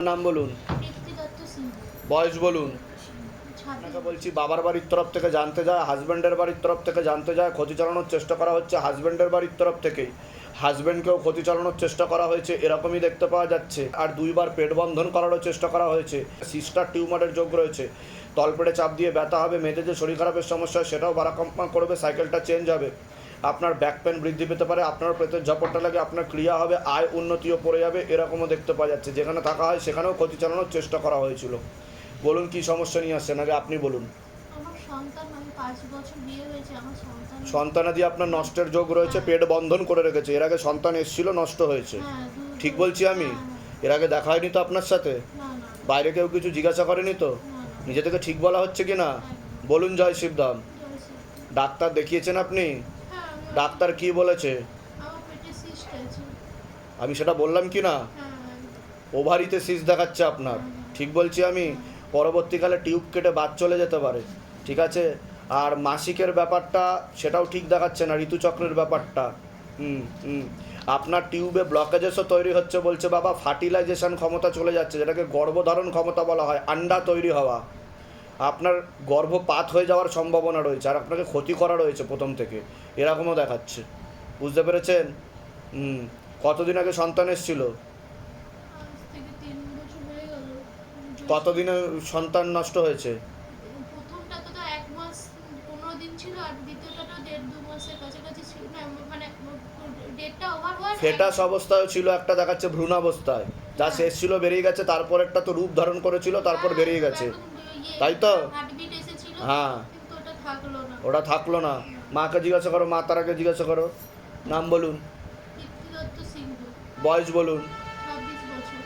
নাম বলুন, বয়স বলুন। আপনাকে বলছি বাবার বাড়ির তরফ থেকে জানতে যায়, হাজব্যান্ডের বাড়ির তরফ থেকে জানতে যায়, ক্ষতি চালানোর চেষ্টা করা হচ্ছে হাজব্যান্ডের বাড়ির তরফ থেকেই। হাজব্যান্ডকেও ক্ষতি চালানোর চেষ্টা করা হয়েছে, এরকমই দেখতে পাওয়া যাচ্ছে। আর দুইবার পেট বন্ধন করারও চেষ্টা করা হয়েছে। সিস্টার টিউমারের যোগ রয়েছে, তলপেটে চাপ দিয়ে ব্যথা হবে, মেয়েদের যে শরীর খারাপের সমস্যা সেটাও বাড়াকম্পা করবে, সাইকেলটা চেঞ্জ হবে, আপনার ব্যাক পেন বৃদ্ধি পেতে পারে, আপনার পেটের ঝাপটটা লাগে, আপনার ক্রিয়া হবে, আয় উন্নতিও পড়ে যাবে, এরকমও দেখতে পাওয়া যাচ্ছে। যেখানে থাকা হয় সেখানেও ক্ষতি চালানোর চেষ্টা করা হয়েছিল। বলুন কি সমস্যা নিয়ে আসছেন, আগে আপনি বলুন। আমার সন্তান, আমি 5 বছর বিয়ে হয়েছে, আমার সন্তানাদি আপনার নষ্টের যোগ রয়েছে, পেট বন্ধন করে রেখেছে। এর আগে সন্তান এসেছিল, নষ্ট হয়েছে। ঠিক বলছি আমি? এর আগে দেখা হয়নি তো আপনার সাথে? বাইরে কেউ কিছু জিজ্ঞাসা করেনি তো? নিজে থেকে ঠিক বলা হচ্ছে কি না? বলুন জয় শিবধাম। ডাক্তার দেখিয়েছেন আপনি? ডাক্তার কি বলেছে? আমি সেটা বললাম কি না? ওভারিতে সিস্ট দেখাচ্ছে আপনার। ঠিক বলছি আমি? পরবর্তীকালে টিউব কেটে বাদ চলে যেতে পারে। ঠিক আছে? আর মাসিকের ব্যাপারটা সেটাও ঠিক দেখাচ্ছে না, ঋতুচক্রের ব্যাপারটা। আপনার টিউবে ব্লকেজেসও তৈরি হচ্ছে বলছে বাবা, ফার্টিলাইজেশন ক্ষমতা চলে যাচ্ছে, যেটাকে গর্ভধারণ ক্ষমতা বলা হয়, আন্ডা তৈরি হওয়া। আপনার গর্ভপাত হয়ে যাওয়ার সম্ভাবনা রয়েছে, আর আপনাকে ক্ষতি করা রয়েছে প্রথম থেকে, এরকমও দেখাচ্ছে। বুঝতে পেরেছেন? কতদিন আগে সন্তান এসেছিল? কতদিনে সন্তান নষ্ট হয়েছে? প্রথমটা তো 1 মাস 15 দিন ছিল, আর দ্বিতীয়টা তো 1.5-2 মাসের কাছাকাছি ছিল, না মানে ডেটটা ওভার হয়। ফেটাস অবস্থায় ছিল, একটা দেখাচ্ছে ভ্রূণাবস্থায়, যা শেষ ছিল বেরিয়ে গেছে, তারপর একটা তো রূপ ধারণ করেছিল, তারপর বেরিয়ে গেছে, তাই তো? হ্যাঁ, ওটা থাকলো না। মাকে জিজ্ঞাসা করো, মা তার আগে জিজ্ঞাসা করো। নাম বলুন, বয়স বলুন। 26 বছর।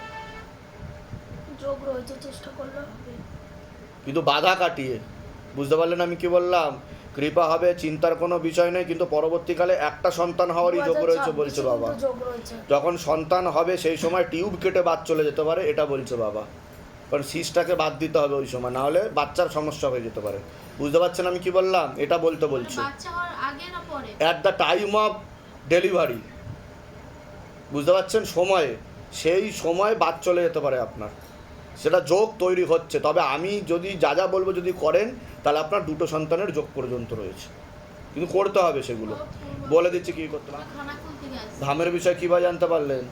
যোগ রয়েছে, চেষ্টা করলে হবে। কিন্তু বাধা কাটিয়ে, বুঝতে পারলেন আমি কি বললাম? কৃপা হবে, চিন্তার কোনো বিষয় নেই, কিন্তু পরবর্তীকালে একটা সন্তান হওয়ারই যোগ রয়েছে বলছে বাবা। যখন সন্তান হবে সেই সময় টিউব কেটে বাদ চলে যেতে পারে, এটা বলছে বাবা। কারণ সিসটাকে বাদ দিতে হবে ওই সময়, না হলে বাচ্চার সমস্যা হয়ে যেতে পারে। বুঝতে পারছেন আমি কি বললাম? এটা বলতে বলছি at the time of delivery, বুঝতে পারছেন, সময়ে, সেই সময় বাদ চলে যেতে পারে আপনার, সেটা যোগ তৈরি হচ্ছে। তবে আমি যদি যা যা বলবো যদি করেন, তাহলে আপনার 2টো সন্তানের যোগ পর্যন্ত রয়েছে, কিন্তু করতে হবে সেগুলো। বলে দিচ্ছি কি করতে হবে। ধামের বিষয় কীভাবে জানতে পারলেন?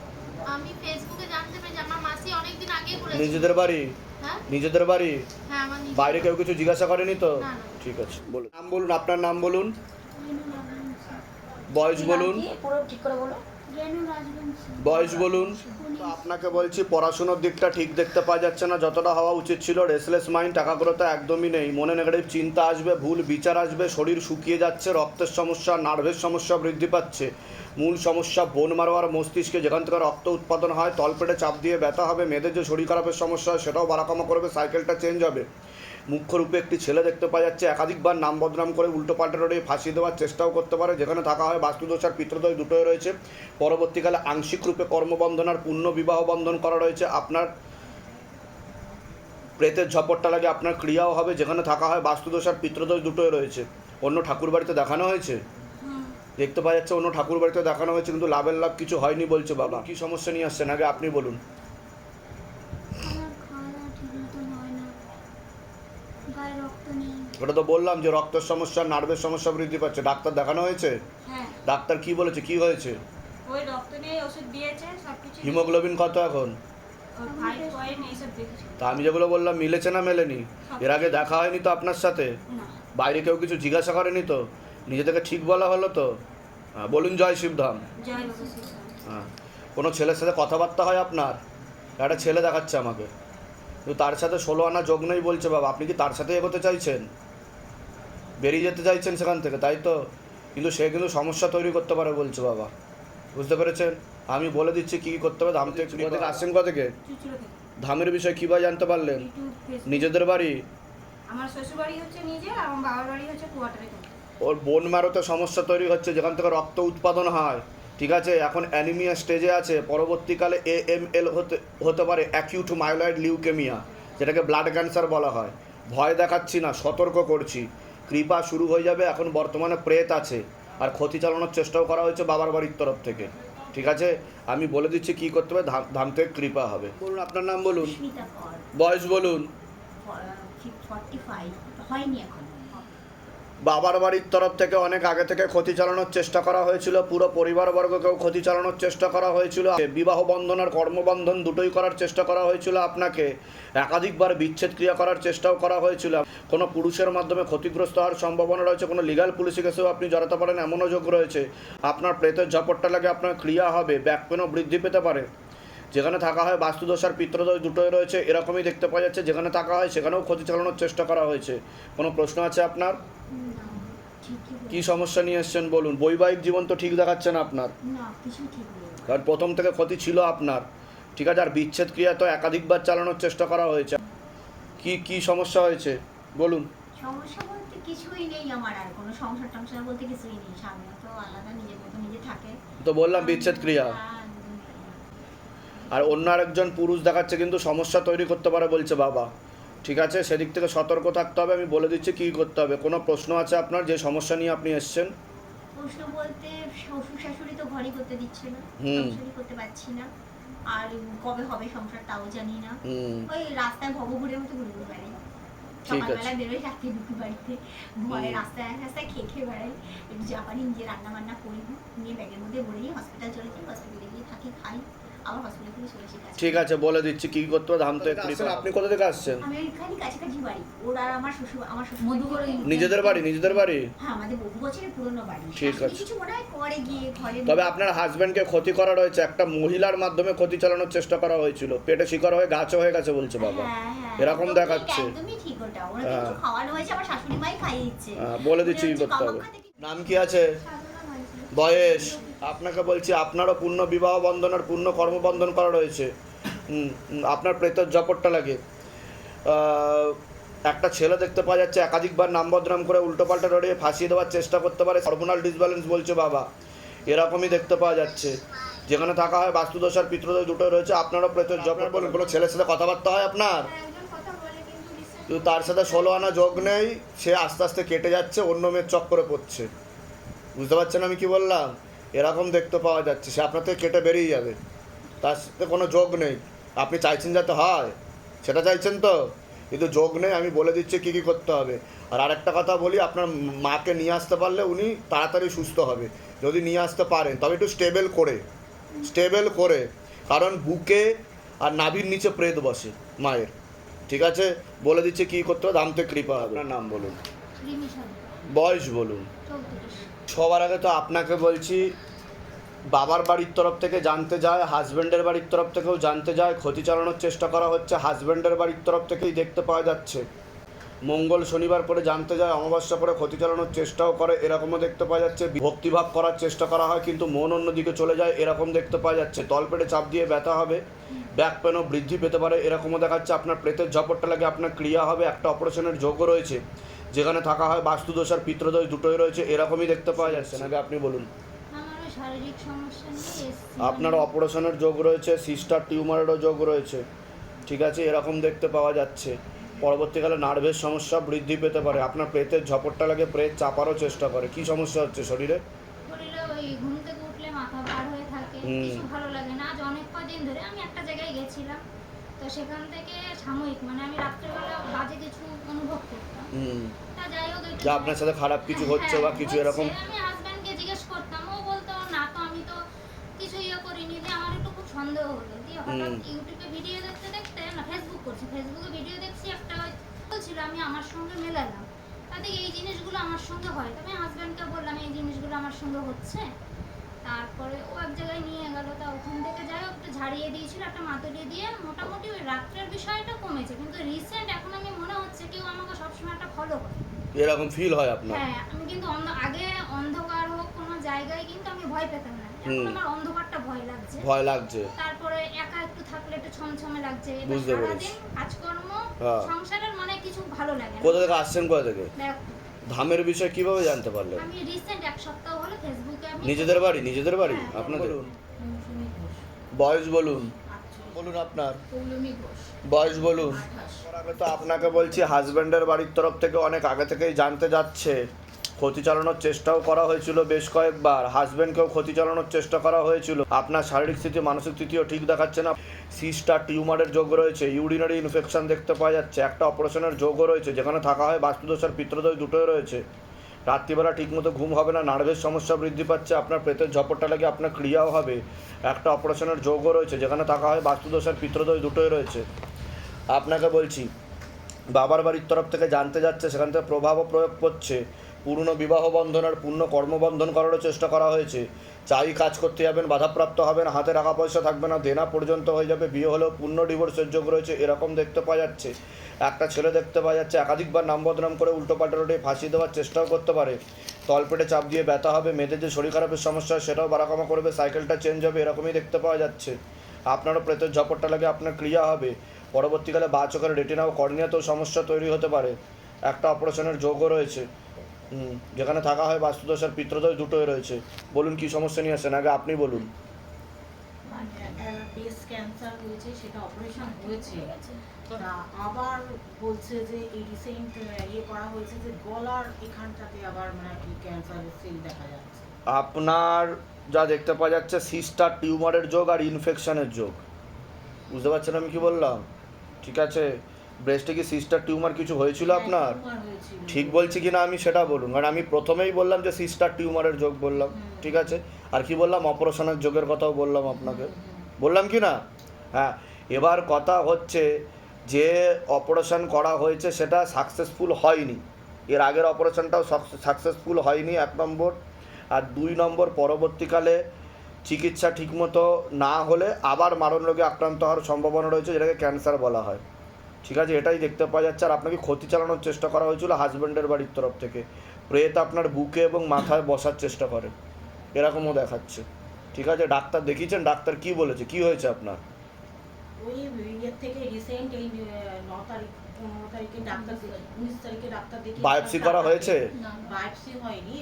আমি ফেসবুকে জানতে পেরেছি, আমার মাসি অনেকদিন আগে করেছে। নিজেদের বাড়ি? হ্যাঁ, নিজেদের বাড়ি। হ্যাঁ, আমার বাইরে কেউ কিছু জিজ্ঞাসা করেনি তো? না। ঠিক আছে, বলুন। নাম বলুন, আপনার নাম বলুন, বয়স বলুন। পুরো ঠিক করে বলো। বয়স বলুন। আপনাকে বলছি পড়াশুনোর দিকটা ঠিক দেখতে পাওয়া যাচ্ছে না, যতটা হওয়া উচিত ছিল। রেসলেস মাইন্ড, একাগ্রতা একদমই নেই, মনে নেগেটিভ চিন্তা আসবে, ভুল বিচার আসবে, শরীর শুকিয়ে যাচ্ছে, রক্তের সমস্যা, নার্ভের সমস্যা বৃদ্ধি পাচ্ছে। মূল সমস্যা বোন মারো আর মস্তিষ্কে, যেখান থেকে রক্ত উৎপাদন হয়, তলপেটে চাপ দিয়ে ব্যথা হবে, মেয়েদের যে শরীর খারাপের সমস্যা হয় সেটাও বাড়াকমা করবে, সাইকেলটা চেঞ্জ হবে। মুখ্য রূপে একটি ছেলে দেখতে পাওয়া যাচ্ছে, একাধিকবার নাম বদনাম করে উল্টো পাল্টা রোডে ফাঁসিয়ে দেওয়ার চেষ্টাও করতে পারে। যেখানে থাকা হয় বাস্তুদোষ আর পিতৃদোষ দুটোই রয়েছে। পরবর্তীকালে আংশিক রূপে কর্মবন্ধন আর পূর্ণ বিবাহ বন্ধন করা রয়েছে। আপনার প্রেতের ঝপটটা লাগে, আপনার ক্রিয়াও হবে। যেখানে থাকা হয় বাস্তুদোষ আর পিতৃদোষ দুটোই রয়েছে। অন্য ঠাকুর বাড়িতে দেখানো হয়েছে, দেখতে পাওয়া যাচ্ছে অন্য ঠাকুর বাড়িতে দেখানো হয়েছে, কিন্তু লাভের লাভ কিছু হয়নি বলছে বাবা। কি সমস্যা নিয়ে আসছেন, আগে আপনি বলুন। ওটা তো বললাম যে রক্তের সমস্যা, নার্ভের সমস্যা বৃদ্ধি পাচ্ছে। ডাক্তার দেখানো হয়েছে? হ্যাঁ। ডাক্তার কি বলেছে, কি হয়েছে? ওই রক্ত নিয়ে ওষুধ দিয়েছে, সবকিছু। হিমোগ্লোবিন কত এখন? 5 পয়েন্ট এইসব দেখেছি। তা আমি যেগুলো বললাম মিলেছে না মেলেনি? এর আগে দেখা হয়নি তো আপনার সাথে? না। বাইরে কেউ কিছু জিজ্ঞাসা করেনি তো? নিজে থেকে ঠিক বলা হলো তো? হ্যাঁ, বলুন জয় শিবধাম। জয় বাবা শিবধাম। হ্যাঁ, কোনো ছেলের সাথে কথাবার্তা হয় আপনার? একটা ছেলে দেখাচ্ছে আমাকে, কিন্তু তার সাথে 16 আনা যোগ নেই বলছে বাবা। আপনি কি তার সাথে এগোতে চাইছেন, বেরিয়ে যেতে চাইছেন সেখান থেকে, তাই তো? কিন্তু সে কিন্তু সমস্যা তৈরি করতে পারে বলছে বাবা, বুঝতে পেরেছেন? আমি বলে দিচ্ছি কী কী করতে হবে। ধাম থেকে থেকে আসছেন কোথা থেকে? ধামের বিষয় কীভাবে জানতে পারলেন? নিজেদের বাড়ি? আমার শ্বশুর বাড়ি হচ্ছে নিজে, আমার বাবার বাড়ি হচ্ছে কোয়ার্টারে। ওর বোন মারোতে সমস্যা তৈরি হচ্ছে, যেখান থেকে রক্ত উৎপাদন হয়। ঠিক আছে, এখন অ্যানিমিয়া স্টেজে আছে, পরবর্তীকালে AML হতে পারে, অ্যাকিউট মাইলয়েড লিউকেমিয়া, যেটাকে ব্লাড ক্যান্সার বলা হয়। ভয় দেখাচ্ছি না, সতর্ক করছি। কৃপা শুরু হয়ে যাবে। এখন বর্তমানে প্রেত আছে, আর ক্ষতি চালানোর চেষ্টাও করা হয়েছে বাবার বাড়ির তরফ থেকে। ঠিক আছে, আমি বলে দিচ্ছি কি করতে হবে, ধাম থেকে কৃপা হবে। বলুন আপনার নাম বলুন, সুস্মিতা কর, বয়স বলুন। 45 হয়নি এখন। বাবার বাড়ির তরফ থেকে অনেক আগে থেকে ক্ষতি চালানোর চেষ্টা করা হয়েছিল, পুরো পরিবারবর্গকেও ক্ষতি চালানোর চেষ্টা করা হয়েছিল, বিবাহ বন্ধন আর কর্মবন্ধন দুটোই করার চেষ্টা করা হয়েছিল, আপনাকে একাধিকবার বিচ্ছেদ ক্রিয়া করার চেষ্টাও করা হয়েছিল, কোনো পুরুষের মাধ্যমে ক্ষতিগ্রস্ত হওয়ার সম্ভাবনা রয়েছে, কোনো লিগাল পুলিশি কেসেও আপনি জড়াতে পারেন এমনও যোগ রয়েছে, আপনার প্রেতের ঝপটটা লাগে আপনার ক্রিয়া হবে, ব্যাক পেনও বৃদ্ধি পেতে পারে, যেখানে থাকা হয় বাস্তুদোষ আর পিত্রদোষ দুটোই রয়েছে এরকমই দেখতে পাওয়া যাচ্ছে, যেখানে থাকা হয় সেখানেও ক্ষতি চালানোর চেষ্টা করা হয়েছে। কোনো প্রশ্ন আছে আপনার? কি সমস্যা নিয়ে এসছেন বলুন? বৈবাহিক জীবন তো ঠিক দেখাচ্ছে না আপনার, না কিছু ঠিক নেই। কারণ প্রথম থেকে ক্ষতি ছিল আপনার, ঠিক আছে, আর বিচ্ছেদ ক্রিয়া তো একাধিকবার চালানোর চেষ্টা করা হয়েছে। কি সমস্যা হয়েছে বলুন? সমস্যা বলতে কিছুই নেই আমার, আর কোনো সংসার টংসার বলতে কিছুই নেই, স্বামী তো আলাদা নিজের মতো নিজে থাকে। তো বললাম বিচ্ছেদ ক্রিয়া, হ্যাঁ, আর অন্য আরেকজন পুরুষ দেখাচ্ছে কিন্তু সমস্যা তৈরি করতে পারে বলছে বাবা, ঠিক আছে, সেদিক থেকে সতর্ক থাকতে হবে। আমি বলে দিচ্ছি কী করতে হবে। কোনো প্রশ্ন আছে আপনার যে সমস্যা নিয়ে আপনি এসছেন? প্রশ্ন বলতে শ্বশুর শাশুড়ি তো ঘরই করতে দিচ্ছে না, সংসারই করতে পারছি না, আর কবে হবে সংসার তাও জানি না। ওই রাস্তায় ভবঘুরের মতো ঘুরে ঘুরে বেড়াই, ঠিক আছে। সকালবেলা বেরোই, রাতে ঢুকি বাড়িতে, ঘরে রাস্তায় রাস্তায় খেয়ে বেড়াই, একটু যা পারি নিজে রান্না বান্না করি, নিয়ে ব্যাগের মধ্যে ভরে নিয়ে হসপিটাল চলে যাই, হসপিটালে গিয়ে থাকি, খাই, আবার হসপিটাল থেকে চলে আসি। ঠিক আছে, বলে দিচ্ছি কী করতে হবে। ধাম থেকে আপনি কোথা থেকে আসছেন? আমি এখানে কাছাকাছি বাড়ি, ওর আর আমার শ্বশুর মধুকর নিজেদের বাড়ি? হ্যাঁ, আমাদের বহু বছরের পুরনো বাড়ি। ঠিক আছে। কিছু মনে হয় করে গিয়ে ঘরে, তবে আপনার হাজবেন্ডকে ক্ষতি করা রয়েছে, একটা মহিলার মাধ্যমে ক্ষতি চালানোর চেষ্টা করা হয়েছিল, পেটে শিকার হয়ে গাছও হয়ে গেছে বলছে বাবা, এরকম দেখাচ্ছে। একদমই ঠিক, ওটা ওরা কিছু খাওয়ানো হয়েছে, আমার শাশুড়ি মাই খাইয়েছে। বলে দিচ্ছি কি করতে হবে। নাম কি আছে? বয়স? আপনাকে বলছি আপনারও পূর্ণ বিবাহ বন্ধন আর পূর্ণ কর্মবন্ধন করা রয়েছে। আপনার প্রেতের জপটটা লাগে। একটা ছেলে দেখতে পাওয়া যাচ্ছে একাধিকবার নাম বদনাম করে উল্টোপাল্টা রড়িয়ে ফাঁসিয়ে দেওয়ার চেষ্টা করতে পারে, হরমোনাল ডিসব্যালেন্স বলছে বাবা, এরকমই দেখতে পাওয়া যাচ্ছে, যেখানে থাকা হয় বাস্তুদোষ আর পিতৃদোষ দুটোই রয়েছে। আপনারও প্রেতের জপট। বলুন, কোনো ছেলের সাথে কথাবার্তা হয় আপনার? একজন কথা বলে কিন্তু কিন্তু তার সাথে 16 আনা যোগ নেই, সে আস্তে আস্তে কেটে যাচ্ছে, অন্য মেয়ের চক্করে পড়ছে, বুঝতে পারছেন আমি কি বললাম? এরকম দেখতে পাওয়া যাচ্ছে, সে আপনার থেকে কেটে বেরিয়ে যাবে, তার সাথে কোনো যোগ নেই। আপনি চাইছেন যাতে হয়, সেটা চাইছেন তো, কিন্তু যোগ নেই। আমি বলে দিচ্ছি কী কী করতে হবে। আর আরেকটা কথা বলি, আপনার মাকে নিয়ে আসতে পারলে উনি তাড়াতাড়ি সুস্থ হবে, যদি নিয়ে আসতে পারেন, তবে একটু স্টেবল করে, কারণ বুকে আর নাভির নিচে প্রেত বসে মায়ের, ঠিক আছে? বলে দিচ্ছি কী করতে হবে, ধাম থেকে কৃপা হবে। আপনার নাম বলুন, বয়স বলুন। 34। সবার আগে তো আপনাকে বলছি, বাবার বাড়ির তরফ থেকে জানতে যায়, হাজব্যান্ডের বাড়ির তরফ থেকেও জানতে যায়, ক্ষতি চালানোর চেষ্টা করা হচ্ছে, হাজব্যান্ডের বাড়ির তরফ থেকেই দেখতে পাওয়া যাচ্ছে, মঙ্গল শনিবার করে জানতে যায়, অমাবস্যা করে ক্ষতি চালানোর চেষ্টাও করে, এরকমও দেখতে পাওয়া যাচ্ছে, ভক্তিভাব করার চেষ্টা করা হয় কিন্তু মন অন্যদিকে চলে যায়, এরকম দেখতে পাওয়া যাচ্ছে, তলপেটে চাপ দিয়ে ব্যথা হবে, ব্যাক পেনও বৃদ্ধি পেতে পারে, এরকমও দেখাচ্ছে। আপনার প্রেতের ঝপটটা লাগে আপনার ক্রিয়া হবে, একটা অপারেশনের যোগও রয়েছে, যেখানে থাকা হয় বাস্তুদোষ আর পিতৃদোষ দুটোই রয়েছে, এরকমই দেখতে পাওয়া যাচ্ছে। নাকি আপনি বলুন? আমারও শারীরিক সমস্যা নিয়ে এসেছি। আপনার অপারেশনের যোগ রয়েছে, সিস্টার টিউমারেরও যোগ রয়েছে, ঠিক আছে, এরকম দেখতে পাওয়া যাচ্ছে। পরবর্তীকালে নার্ভের সমস্যা বৃদ্ধি পেতে পারে। আপনার প্রেতের ঝপটটা লাগে, প্রেত চাপারও চেষ্টা করে। কি সমস্যা হচ্ছে শরীরে? শরীরে ওই ঘুম থেকে উঠলে মাথা ভার হয়ে থাকে, কিছু ভালো লাগে না। আজ অনেক কদিন ধরে আমি একটা জায়গায় গেছিলাম, তো সেখান থেকে সাময়িক মানে আমি রাত্রেবেলা বাজে কিছু অনুভব করতাম। তা যাই হোক, যে আপনার সাথে খারাপ কিছু হচ্ছে বা কিছু এরকম? আমি হাজব্যান্ডকে জিজ্ঞেস করতাম, ও বলতো না তো, আমি তো কিছু করিনি। দিয়ে আমার একটু খুব সন্দেহ হলো, দিয়ে হঠাৎ ইউটিউবে ভিডিও দেখতে দেখতে, না ফেসবুকে ভিডিও দেখছি, একটা বলছিল, আমি আমার সঙ্গে মেলালাম, তাতে এই জিনিসগুলো আমার সঙ্গে হয়। তবে হাজব্যান্ডকে বললাম এই জিনিসগুলো আমার সঙ্গে হচ্ছে, তারপরে ও এক জায়গায় নিয়ে গেল, তা ওখান থেকে যাই হোক একটু ঝাড়িয়ে দিয়েছিল, একটা মাতুড়ি দিয়ে, মোটামুটি ওই রাত্রের বিষয়টা কমেছে, কিন্তু রিসেন্ট এখন আমি মনে হচ্ছে কেউ আমাকে সবসময় একটা ফলো করে, এরকম ফিল হয় আপনার? হ্যাঁ, আমি কিন্তু আগে অন্ধকার হোক কোনো জায়গায় কিন্তু আমি ভয় পেতাম না, এখন আমার অন্ধকারটা ভয় লাগছে। তারপরে একা একটু থাকলে একটু ছমছমে লাগছে, বুঝতে পেরেছি। সারাদিন কাজকর্ম, সংসারের মানে কিছু ভালো লাগে না। কোথা থেকে আসছেন, কোথা থেকে? দেখ, ধামের বিষয় কিভাবে জানতে পারলেন? আমি রিসেন্ট এক সপ্তাহ হলো ফেসবুকে আমি নিজেদের বাড়ি আপনাদের? বয়স বলুন আপনার বয়স বলুন। আগে তো আপনাকে বলছি, হাজব্যান্ডের বাড়ির তরফ থেকে অনেক আগে থেকেই জানতে যাচ্ছে, ক্ষতি চালানোর চেষ্টাও করা হয়েছিল বেশ কয়েকবার, হাজব্যান্ডকেও ক্ষতি চালানোর চেষ্টা করা হয়েছিল। আপনার শারীরিক স্থিতি মানসিক স্থিতিও ঠিক দেখাচ্ছে না। সিস্টার টিউমারের যোগ রয়েছে, ইউরিনারি ইনফেকশন দেখতে পাওয়া যাচ্ছে, একটা অপারেশনের যোগও রয়েছে যেখানে থাকা হয় বাস্তুদোষ আর পিত্রদোষ দুটোই রয়েছে। রাত্রিবেলা ঠিকমতো ঘুম হবে না, নার্ভের সমস্যা বৃদ্ধি পাচ্ছে, আপনার পেটের ঝপটটা লাগে, আপনার ক্রিয়াও হবে। একটা অপারেশনের যোগও রয়েছে যেখানে থাকা হয় বাস্তুদোষ আর পিত্রদোষ দুটোই রয়েছে। আপনাকে বলছি বাবার বাড়ির তরফ থেকে জানতে যাচ্ছে, সেখান থেকে প্রভাবও প্রয়োগ করছে। পূর্ণ বিবাহ বন্ধন আর পূর্ণ কর্মবন্ধন করারও চেষ্টা করা হয়েছে। চাই কাজ করতে যাবেন, বাধাপ্রাপ্ত হবেন, হাতে টাকা পয়সা থাকবে না, দেনা পর্যন্ত হয়ে যাবে, বিয়ে হলেও পূর্ণ ডিভোর্সের যোগ রয়েছে, এরকম দেখতে পাওয়া যাচ্ছে। একটা ছেলে দেখতে পাওয়া যাচ্ছে একাধিকবার নাম বদনাম করে উল্টোপাল্টা রোডে ফাঁসি দেওয়ার চেষ্টাও করতে পারে। তলপেটে চাপ দিয়ে ব্যথা হবে, মেয়েদের যে শরীর খারাপের সমস্যা সেটাও বাড়াকমা করবে, সাইকেলটা চেঞ্জ হবে, এরকমই দেখতে পাওয়া যাচ্ছে। আপনারও প্রেতের ঝপটটা লাগে, আপনার ক্রিয়া হবে। পরবর্তীকালে বা চোখের রেটিনা ও কর্নিয়াতেও সমস্যা তৈরি হতে পারে। একটা অপারেশনের যোগও রয়েছে যেখানে থাকা হয় বাস্তুদোষ আর পিত্রদোষ দুটোই রয়েছে। বলুন কি সমস্যা নিয়ে আসেন, আগে আপনি বলুন। ব্রেস্ট ক্যান্সার হয়েছে, সেটা অপারেশন হয়েছে, তা আবার বলছে যে এই রিসেন্ট করা হয়েছে যে গলার এখানটাতে আবার মানে কি ক্যান্সারের সেল দেখা যাচ্ছে। আপনার যা দেখতে পাওয়া যাচ্ছে সিস্টার টিউমারের যোগ আর ইনফেকশনের যোগ, বুঝতে পারছেন আমি কি বললাম? ঠিক আছে, ব্রেস্টে কি সিস্টার টিউমার কিছু হয়েছিল আপনার? ঠিক বলছি কি না আমি সেটা বলুন, কারণ আমি প্রথমেই বললাম যে সিস্টার টিউমারের যোগ বললাম, ঠিক আছে? আর কি বললাম? অপারেশনের যোগের কথাও বললাম আপনাকে, বললাম কি না? হ্যাঁ, এবার কথা হচ্ছে যে অপারেশন করা হয়েছে সেটা সাকসেসফুল হয়নি, এর আগের অপারেশনটাও সাকসেসফুল হয়নি, 1 নম্বর। আর 2 নম্বর, পরবর্তীকালে চিকিৎসা ঠিকমতো না হলে আবার মারণ রোগে আক্রান্ত হওয়ার সম্ভাবনা রয়েছে, যেটাকে ক্যান্সার বলা হয়। ঠিক আছে, এটাই দেখতে পাওয়া যাচ্ছে। আর আপনাকে ক্ষতি চালানোর চেষ্টা করা হয়েছিল হাজব্যান্ডের বাড়ির তরফ থেকে। প্রেত আপনার বুকে এবং মাথায় বসার চেষ্টা করে, এরকমও দেখাচ্ছে। ঠিক আছে, ডাক্তার দেখিয়েছেন? ডাক্তার কি বলেছে, কি হয়েছে আপনার? ওই ইয়ের থেকে রিসেন্ট এই 9 তারিখ 15 তারিখে ডাক্তার 19 তারিখে ডাক্তার দেখি বায়োপসি করা হয়েছে? বায়োপসি হয়নি,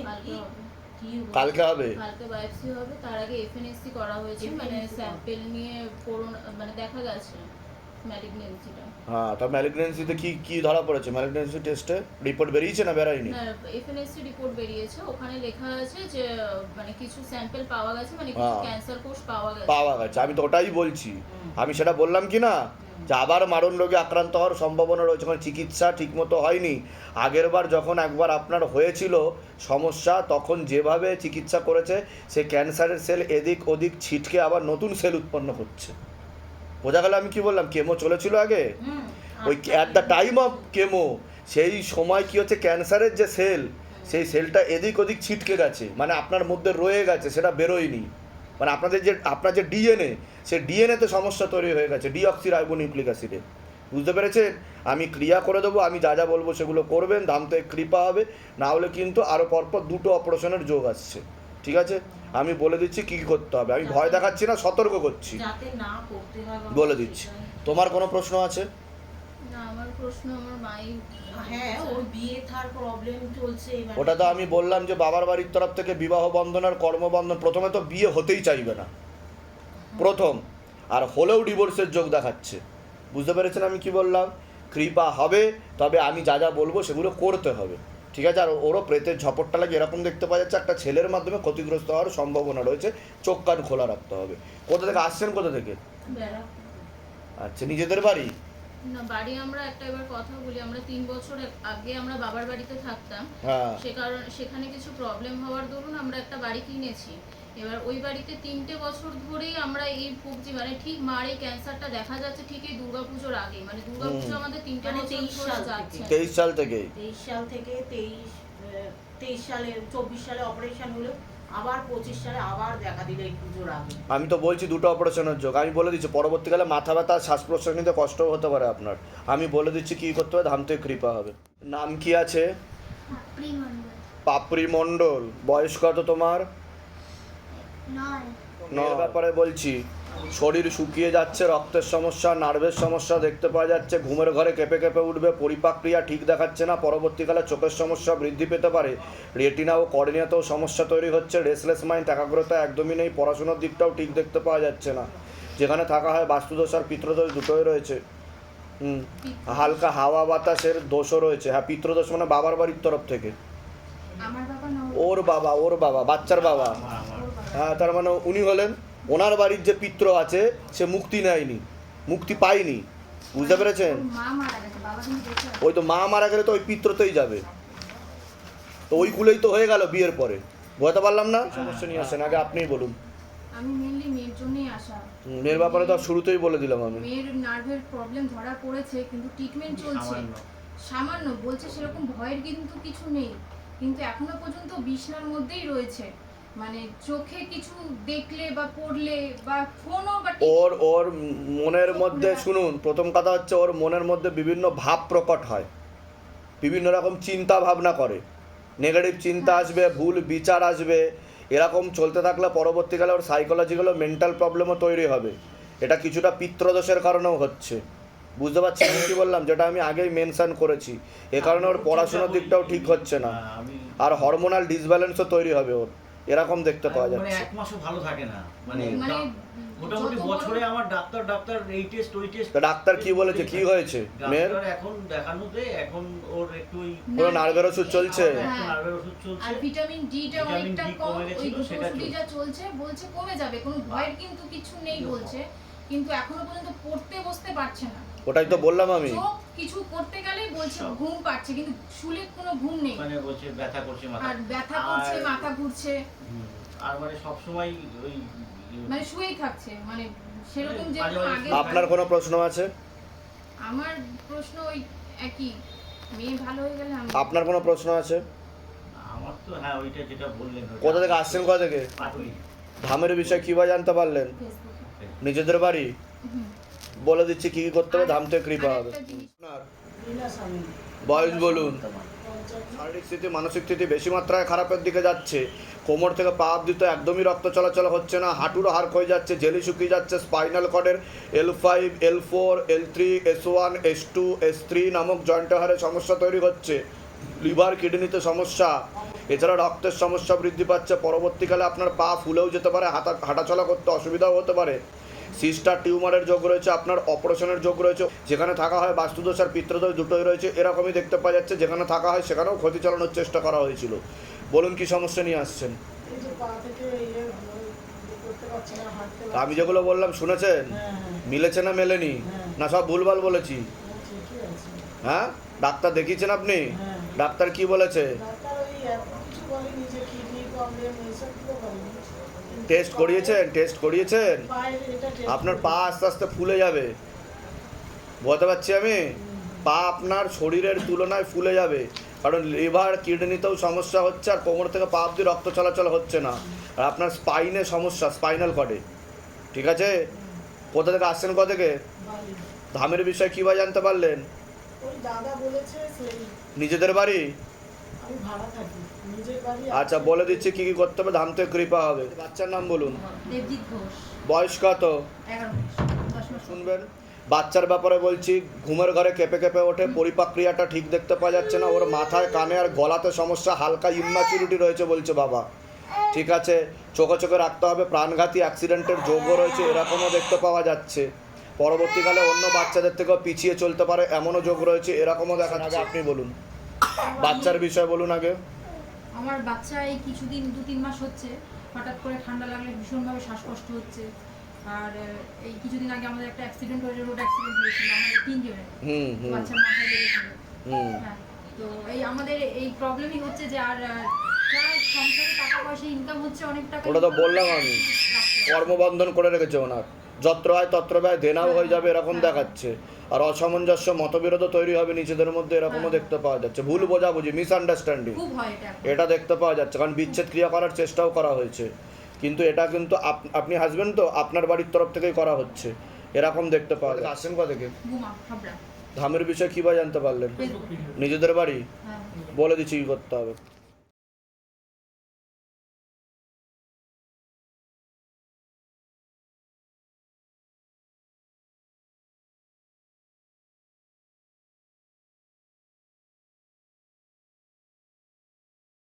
কালকে হবে। কালকে বায়োপসি হবে, তার আগে এফএনএসসি করা হয়েছে, মানে স্যাম্পল নিয়ে করোনা মানে দেখা গেছে ম্যালিগন্যান্সিটা। হ্যাঁ, তা ম্যালিগন্যান্সিতে কি কি ধরা পড়েছে? ম্যালিগন্যান্সি টেস্টে রিপোর্ট বেরিয়েছে না বেরায়নি? না, এফএনএসসি রিপোর্ট বেরিয়েছে, ওখানে লেখা আছে যে মানে কিছু স্যাম্পল পাওয়া গেছে, মানে কিছু ক্যান্সার কোষ পাওয়া গেছে। আমি তো ওটাই বলছি, আমি সেটা বললাম কি না, যে আবার মারণ রোগে আক্রান্ত হওয়ার সম্ভাবনা রয়েছে, কারণ চিকিৎসা ঠিকমতো হয়নি। আগেরবার যখন একবার আপনার হয়েছিল সমস্যা, তখন যেভাবে চিকিৎসা করেছে সে ক্যান্সারের সেল এদিক ওদিক ছিটকে আবার নতুন সেল উৎপন্ন করছে। বোঝা গেল আমি কি বললাম? কেমো চলেছিল আগে, ওই at the time of chemo সেই সময় কি হচ্ছে, ক্যান্সারের যে সেল, সেই সেলটা এদিক ওদিক ছিটকে গেছে, মানে আপনার মধ্যে রয়ে গেছে, সেটা বেরোয়নি। মানে আপনার যে ডিএনএ, সে ডিএনএতে সমস্যা তৈরি হয়ে গেছে, ডিঅক্সিরাইবোনিউক্লিক অ্যাসিডে। বুঝতে পেরেছেন? আমি ক্রিয়া করে দেবো, আমি যা যা বলবো সেগুলো করবেন, ধামতে কৃপা হবে। না হলে কিন্তু আরও পরপর 2টো অপারেশনের যোগ আসছে। ঠিক আছে, আমি বলে দিচ্ছি কী করতে হবে, আমি ভয় দেখাচ্ছি না, সতর্ক করছি, বলে দিচ্ছি। তোমার কোনো প্রশ্ন আছে? না, আমার প্রশ্ন আমার মাই হ্যাঁ, ওর বিয়ে থার প্রবলেম চলছে। ওটা তো আমি বললাম যে বাবার বাড়ির তরফ থেকে বিবাহ বন্ধন আর কর্মবন্ধন, প্রথমে তো বিয়ে হতেই চাইবে না প্রথম, আর হলেও ডিভোর্সের যোগ দেখাচ্ছে। বুঝতে পেরেছেন আমি কি বললাম? কৃপা হবে, তবে আমি যা যা বলবো সেগুলো করতে হবে। ঠিক আছে, আর ওরও প্রেতের ঝপটটা লাগে এরকম দেখতে পাওয়া যাচ্ছে, একটা ছেলের মাধ্যমে ক্ষতিগ্রস্ত হওয়ার সম্ভাবনা রয়েছে, চোখ কান খোলা রাখতে হবে। কোথা থেকে আসছেন, কোথা থেকে? আচ্ছা, নিজেদের বাড়ি? না, বাড়ি আমরা একটা এবার কথা বলি, আমরা 3 বছর আগে আমরা বাবার বাড়িতে থাকতাম, হ্যাঁ, সে কারণে সেখানে কিছু প্রবলেম হওয়ার দরুন আমরা একটা বাড়ি কিনেছি। এবার ওই বাড়িতে 3টে বছর ধরেই আমরা এই ভুগছি, মানে ঠিক মার এই ক্যান্সারটা দেখা যাচ্ছে ঠিক এই দুর্গাপুজোর আগে, মানে দুর্গাপুজো আমাদের 3টে মানে বছর 23 ধরে সাল যাচ্ছে। 23 সাল থেকে 23 সালে 24 সালে অপারেশন হলো, আবার 25 সালে আবার দেখা দিল এই পুজোর আগে। আমি তো বলছি 2টো অপারেশনের যোগ, আমি বলে দিচ্ছি। পরবর্তীকালে মাথা ব্যথা, শ্বাস প্রশ্বাস নিতে কষ্টও হতে পারে আপনার। আমি বলে দিচ্ছি কী করতে হবে, ধামতে কৃপা হবে। নাম কি আছে? পাপড়ি মণ্ডল। বয়স কত তোমার? 9। ব্যাপারে বলছি, শরীর শুকিয়ে যাচ্ছে, রক্তের সমস্যা, নার্ভের সমস্যা দেখতে পাওয়া যাচ্ছে, ঘুমের ঘরে কেঁপে কেঁপে উঠবে, পরিপাক্রিয়া ঠিক দেখাচ্ছে না, পরবর্তীকালে চোখের সমস্যা বৃদ্ধি পেতে পারে, রেটিনা ও কর্নিয়াতেও সমস্যা তৈরি হচ্ছে, রেসলেস মাইন্ড, একাগ্রতা একদমই নেই, পড়াশোনার দিকটাও ঠিক দেখতে পাওয়া যাচ্ছে না, যেখানে থাকা হয় বাস্তুদোষ আর পিত্রদোষ দুটোই রয়েছে। হালকা হাওয়া বাতাসের দোষও রয়েছে। হ্যাঁ, পিত্রদোষ মানে বাবার বাড়ির তরফ থেকে। আমার বাবা না ওর বাবা বাচ্চার বাবা। হ্যাঁ, তার মানে উনি হলেন ওনার বাড়ির যে পিত্র আছে সে মুক্তি নেয়নি, মুক্তি পায়নি, বুঝতে পেরেছেন? মা মারা গেছে, বাবা কিন্তু বেঁচে আছে। ওই তো মা মারা গেলে তো ওই পিত্রতেই যাবে, তো ওইগুলোই তো হয়ে গেল বিয়ের পরে। বোঝাতে পারলাম না? সমস্যা নিয়ে আসেন, আগে আপনিই বলুন। আমি মেনলি মেয়ের জন্যই আসা। মেয়ের ব্যাপারে তো শুরুতেই বলে দিলাম আমি। মেয়ের নার্ভের প্রবলেম ধরা পড়েছে, কিন্তু ট্রিটমেন্ট চলছে সামান্য, বলছে সেরকম ভয়ের কিন্তু কিছু নেই, কিন্তু এখনো পর্যন্ত বিছনার মধ্যেই রয়েছে, মানে চোখে কিছু দেখলে বা পড়লে বা ফোনও বা ওর মনের মধ্যে শুনুন, প্রথম কথা হচ্ছে ওর মনের মধ্যে বিভিন্ন ভাব প্রকট হয়, বিভিন্ন রকম চিন্তা ভাবনা করে, নেগেটিভ চিন্তা আসবে, ভুল বিচার আসবে। এরকম চলতে থাকলে পরবর্তীকালে ওর সাইকোলজিক্যাল মেন্টাল প্রবলেমও তৈরি হবে। এটা কিছুটা পিত্রদোষের কারণেও হচ্ছে, বুঝতে পারছি আমি কি বললাম, যেটা আমি আগেই মেনশন করেছি। এ কারণে ওর পড়াশোনার দিকটাও ঠিক হচ্ছে না, আর হরমোনাল ডিসব্যালেন্সও তৈরি হবে ওর, এরকম দেখতে পাওয়া মানে যাচ্ছে। এক মাসও ভালো থাকে না, মানে মানে মোটামুটি যত বছরে আমার ডাক্তার এই টেস্ট ওই টেস্ট। তা ডাক্তার কি বলেছে, কি হয়েছে মেয়ের? ডাক্তার এখন দেখানোতে এখন ওর একটু পুরো নার্ভের ওষুধ চলছে। হ্যাঁ। নার্ভের ওষুধ চলছে। আর ভিটামিন ডিটা ভিটামিন অনেকটা ডি কম, কমে ওই গেছিল, দুটো সেটা ওষুধই চলছে। যা চলছে বলছে কমে যাবে, কোনো ভয়ের কিন্তু কিছু নেই বলছে, কিন্তু এখনো পর্যন্ত পড়তে বসতে পারছে না। ওটাই তো বললাম আমি। চোখ কিছু করতে গেলেই বলছে ঘুম পাচ্ছে, কিন্তু শুলে কোনো ঘুম নেই, মানে বলছে ব্যথা করছে মাথা, আর ব্যথা করছে, আর- মাথা ঘুরছে, আর মানে সব সময় ওই মানে শুয়েই থাকছে, মানে সেরকম যে মাঝে মাঝে আগে আপনার কোনো প্রশ্ন আছে? আমার প্রশ্ন ওই একই, মেয়ে ভালো হয়ে গেলে আমি আপনার কোনো প্রশ্ন আছে? আমার তো হ্যাঁ ওইটা যেটা বললেন ওইটা। কোথা থেকে আসছেন, কোথা থেকে? পাটুলি। ধামের বিষয়ে কিভাবে জানতে পারলেন? ফেসবুকে। নিজেদের বাড়ি? হুম। বলে দিচ্ছি কি কি করতে হবে, ধাম থেকে কৃপা হবে। আরেকটা জিনিস, আপনার বয়স বলুন। শারীরিক স্থিতি, মানসিক স্থিতি বেশি মাত্রায় খারাপের দিকে যাচ্ছে। কোমর থেকে পা অবধি তো একদমই রক্ত চলাচল হচ্ছে না, হাঁটুর হাড় ক্ষয়ে যাচ্ছে, জেলি শুকিয়ে যাচ্ছে, spinal কর্ডের L5, L4, L3, S1, S2, S3 নামক জয়েন্ট হাড়ে সমস্যা তৈরি হচ্ছে, লিভার কিডনিতে সমস্যা, এছাড়া রক্তের সমস্যা বৃদ্ধি পাচ্ছে। পরবর্তীকালে আপনার পা ফুলেও যেতে পারে, হাঁটাচলা করতে অসুবিধাও হতে পারে। সিস্টার টিউমারের যোগ রয়েছে, আপনার অপারেশনের যোগ রয়েছে। যেখানে থাকা হয় বাস্তুদোষ আর পিত্রদোষ দুটোই রয়েছে, এরকমই দেখতে পাওয়া যাচ্ছে। যেখানে থাকা হয় সেখানেও ক্ষতি চালানোর চেষ্টা করা হয়েছিল। বলুন কি সমস্যা নিয়ে আসছেন? আমি যেগুলো বললাম শুনেছেন? মিলেছে না মেলেনি? না সব ভুলভাল বলেছি? হ্যাঁ, ডাক্তার দেখিয়েছেন আপনি? ডাক্তার কি বলেছে? টেস্ট করিয়েছেন? টেস্ট করিয়েছেন? আপনার পা আস্তে আস্তে ফুলে যাবে, বলতে পারছি আমি। পা আপনার শরীরের তুলনায় ফুলে যাবে, কারণ লিভার কিডনিতেও সমস্যা হচ্ছে, আর কোমর থেকে পা অব্দি রক্ত চলাচল হচ্ছে না, আর আপনার স্পাইনে সমস্যা, স্পাইনাল কর্ডে। ঠিক আছে, কোথা থেকে আসছেন, কোথা থেকে? ধামের বিষয়ে কীভাবে জানতে পারলেন? নিজেদের বাড়ি? আচ্ছা, বলে দিচ্ছি কি কি করতে হবে, ধাম থেকে কৃপা হবে। বাচ্চার নাম বলুন। দেবজিৎ ঘোষ, বয়স কত? 11 মাস, 10 মাস। শুনবেন, বাচ্চার ব্যাপারে বলছি, ঘুমের ঘরে কেঁপে কেঁপে ওঠে, পরিপাক্রিয়াটা ঠিক দেখতে পাওয়া যাচ্ছে না, ওর মাথায়, কানে আর গলাতে সমস্যা, হালকা ইম্যাচুরিটি রয়েছে বলছে বাবা। ঠিক আছে, চোখে চোখে রাখতে হবে, প্রাণঘাতী অ্যাক্সিডেন্টের যোগও রয়েছে, এরকমও দেখতে পাওয়া যাচ্ছে। পরবর্তীকালে অন্য বাচ্চাদের থেকেও পিছিয়ে চলতে পারে এমনও যোগ রয়েছে, এরকমও দেখা যাচ্ছে। আপনি বলুন, বাচ্চার বিষয় বলুন আগে। আমার বাচ্চা এই কিছুদিন 2-3 মাস হচ্ছে হঠাৎ করে ঠান্ডা লাগলে ভীষণভাবে শ্বাসকষ্ট হচ্ছে, আর এই কিছুদিন আগে আমাদের একটা অ্যাক্সিডেন্ট হয়েছে, রোড অ্যাক্সিডেন্ট হয়েছিল আমাদের 3 জনের, বাচ্চার মাথায় লেগেছিল। হ্যাঁ, তো এই আমাদের এই প্রবলেমই হচ্ছে যে আর প্রায় সংসারে টাকা পয়সা ইনকাম হচ্ছে অনেক টাকা। ওটা তো বললাম আমি, কর্মবন্ধন করে রেখেছে ওনার, যত্র হয় তত্র ব্যয়, দেনাও হয়ে যাবে এরকম দেখাচ্ছে, আর অসামঞ্জস্য, মতবিরোধ তৈরি হবে নিজেদের মধ্যে, এরকমও দেখতে পাওয়া যাচ্ছে। ভুল বোঝাবুঝি, মিসআন্ডারস্ট্যান্ডিং, খুব হয় এটা। এটা দেখতে পাওয়া যাচ্ছে। কারণ বিচ্ছেদ ক্রিয়া করার চেষ্টাও করা হয়েছে, কিন্তু এটা কিন্তু আপনি হাসবেন তো, আপনার বাড়ির তরফ থেকেই করা হচ্ছে, এরকম দেখতে পাওয়া যাচ্ছে। আসেন কোথা থেকে? ঘুমা হাবড়া। ধামের বিষয়ে কীভাবে জানতে পারলেন? নিজেদের বাড়ি? হ্যাঁ। বলে দিচ্ছি কী করতে হবে।